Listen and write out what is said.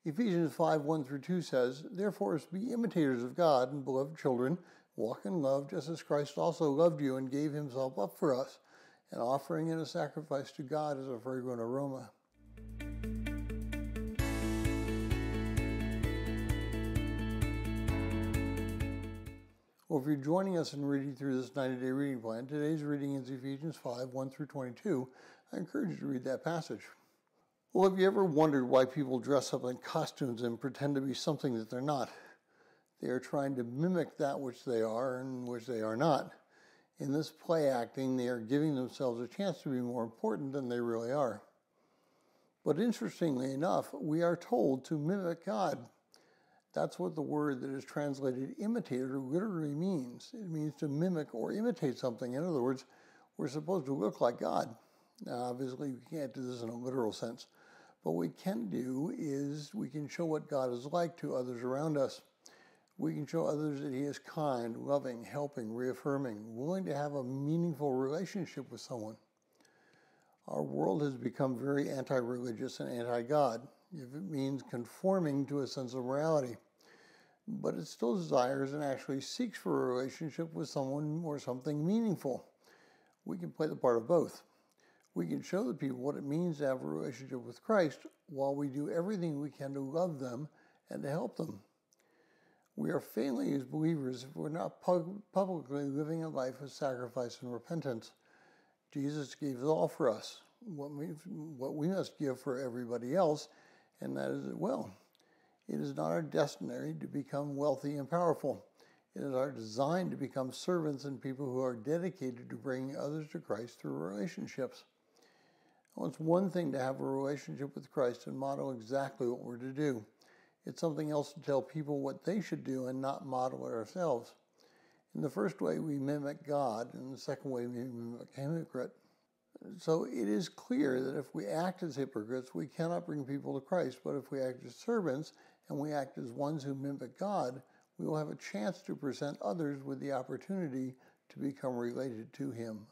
Ephesians 5:1-2 says, "Therefore be imitators of God and beloved children, walk in love just as Christ also loved you and gave himself up for us, an offering and a sacrifice to God as a fragrant aroma." Well, if you're joining us in reading through this 90-day reading plan, today's reading is Ephesians 5:1-22. I encourage you to read that passage. Well, have you ever wondered why people dress up in costumes and pretend to be something that they're not? They are trying to mimic that which they are and which they are not. In this play acting, they are giving themselves a chance to be more important than they really are. But interestingly enough, we are told to mimic God. That's what the word that is translated imitator literally means. It means to mimic or imitate something. In other words, we're supposed to look like God. Now, obviously, we can't do this in a literal sense. But what we can do is we can show what God is like to others around us. We can show others that he is kind, loving, helping, reaffirming, willing to have a meaningful relationship with someone. Our world has become very anti-religious and anti-God, if it means conforming to a sense of morality. But it still desires and actually seeks for a relationship with someone or something meaningful. We can play the part of both. We can show the people what it means to have a relationship with Christ while we do everything we can to love them and to help them. We are failing as believers if we're not publicly living a life of sacrifice and repentance. Jesus gave it all for us, what we must give for everybody else, and that is well. It is not our destiny to become wealthy and powerful. It is our design to become servants and people who are dedicated to bringing others to Christ through relationships. Well, it's one thing to have a relationship with Christ and model exactly what we're to do. It's something else to tell people what they should do and not model it ourselves. In the first way, we mimic God, and in the second way, we mimic a hypocrite. So it is clear that if we act as hypocrites, we cannot bring people to Christ. But if we act as servants and we act as ones who mimic God, we will have a chance to present others with the opportunity to become related to him.